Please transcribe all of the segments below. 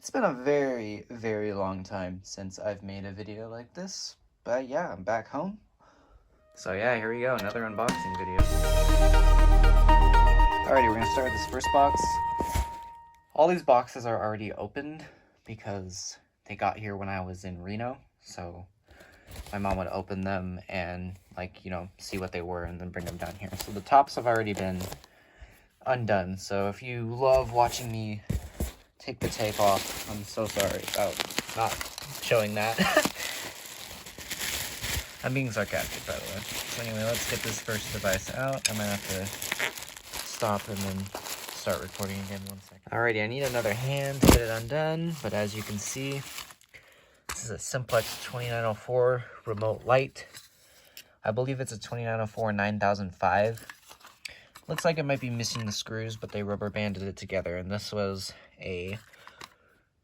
It's been a very, very long time since I've made a video like this, but yeah, I'm back home. So yeah, here we go, another unboxing video. Alrighty, we're gonna start with this first box. All these boxes are already opened because they got here when I was in Reno, so my mom would open them and, like, you know, see what they were and then bring them down here. So the tops have already been undone, so if you love watching me take the tape off, I'm so sorry about not showing that. I'm being sarcastic, by the way. So anyway, let's get this first device out. I might have to stop and then start recording again 1 second. Alrighty, I need another hand to get it undone, but as you can see, this is a Simplex 2904 remote light. I believe it's a 2904 9005. Looks like it might be missing the screws, but they rubber banded it together, and this was a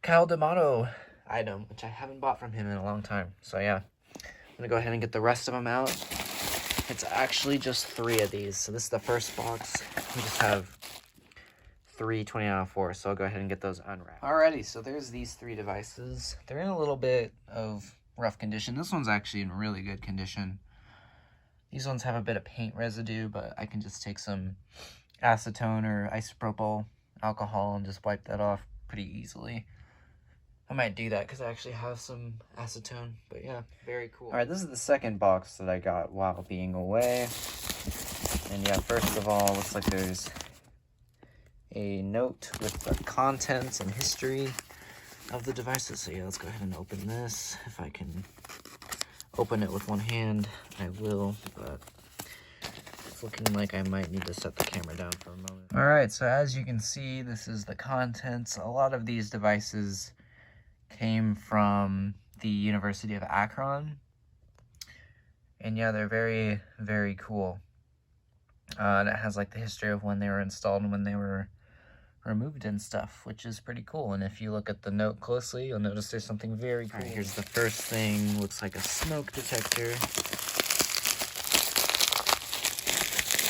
Kyle D'Amato item, which I haven't bought from him in a long time. So yeah, I'm gonna go ahead and get the rest of them out. It's actually just 3 of these. So this is the first box. We just have 3 2904, so I'll go ahead and get those unwrapped. Alrighty, so there's these 3 devices. They're in a little bit of rough condition. This one's actually in really good condition. These ones have a bit of paint residue, but I can just take some acetone or isopropyl alcohol and just wipe that off pretty easily. I might do that because I actually have some acetone, but yeah, very cool. All right, this is the second box that I got while being away. And yeah, first of all, looks like there's a note with the contents and history of the devices. So yeah, let's go ahead and open this. If I can open it with one hand, I will, but it's looking like I might need to set the camera down for a moment. All right, so as you can see, this is the contents. A lot of these devices came from the University of Akron, and yeah, they're very, very cool. And it has like the history of when they were installed and when they were removed and stuff, which is pretty cool. And if you look at the note closely, you'll notice there's something very cool. All right, here's the first thing. Looks like a smoke detector.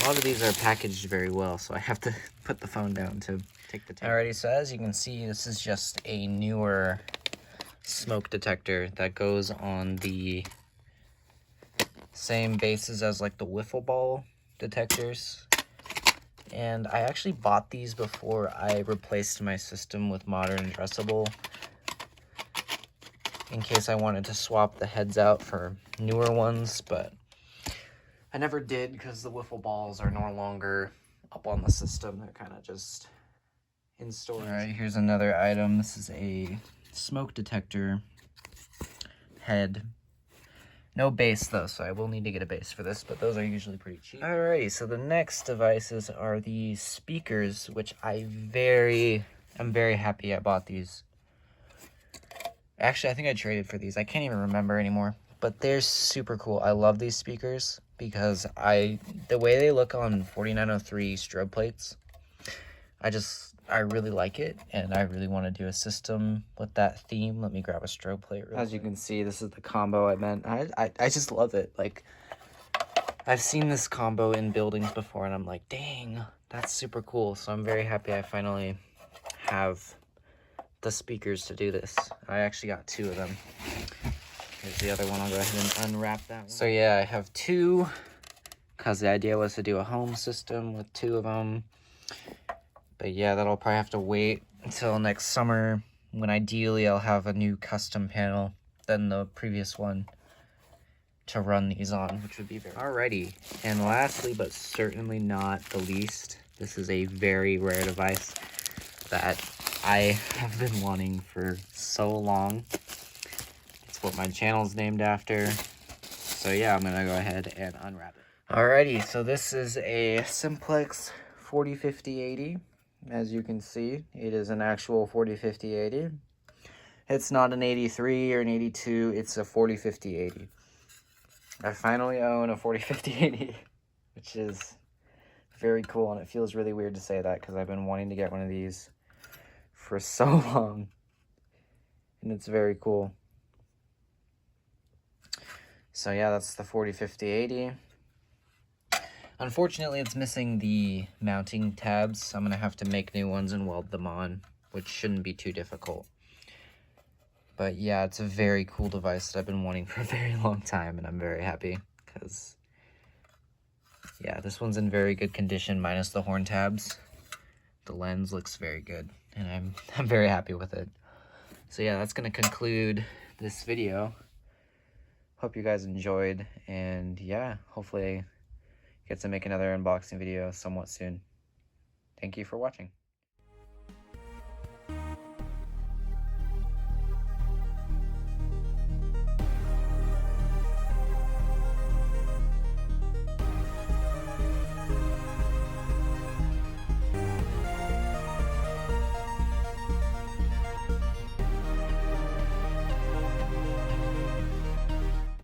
A lot of these are packaged very well, so I have to put the phone down to take the tape. Alrighty, so as you can see, this is just a newer smoke detector that goes on the same bases as like the wiffle ball detectors. And I actually bought these before I replaced my system with modern addressable, in case I wanted to swap the heads out for newer ones, but I never did because the wiffle balls are no longer up on the system. They're kind of just in storage. All right, here's another item. This is a smoke detector head. No base though, so I will need to get a base for this, but those are usually pretty cheap. Alrighty, so the next devices are the speakers, which I'm very happy I bought these. Actually, I think I traded for these. I can't even remember anymore, but they're super cool. I love these speakers because the way they look on 4903 strobe plates, I really like it, and I really want to do a system with that theme. Let me grab a strobe plate real quick. As you can see, this is the combo I meant. I just love it. Like, I've seen this combo in buildings before, and I'm like, dang, that's super cool. So I'm very happy I finally have the speakers to do this. I actually got 2 of them. Here's the other one. I'll go ahead and unwrap that one. So yeah, I have 2, because the idea was to do a home system with 2 of them. But yeah, that'll probably have to wait until next summer, when ideally I'll have a new custom panel than the previous one to run these on, which would be very... Alrighty, and lastly, but certainly not the least, this is a very rare device that I have been wanting for so long. It's what my channel's named after. So yeah, I'm gonna go ahead and unwrap it. Alrighty, so this is a Simplex 405080. As you can see, it is an actual 405080. It's not an 83 or an 82, it's a 405080. I finally own a 405080, which is very cool, and it feels really weird to say that because I've been wanting to get one of these for so long, and it's very cool. So yeah, that's the 405080. Unfortunately, it's missing the mounting tabs, so I'm going to have to make new ones and weld them on, which shouldn't be too difficult. But yeah, it's a very cool device that I've been wanting for a very long time, and I'm very happy because, yeah, this one's in very good condition minus the horn tabs. The lens looks very good, and I'm very happy with it. So yeah, that's gonna conclude this video. Hope you guys enjoyed, and yeah, hopefully I get to make another unboxing video somewhat soon. Thank you for watching.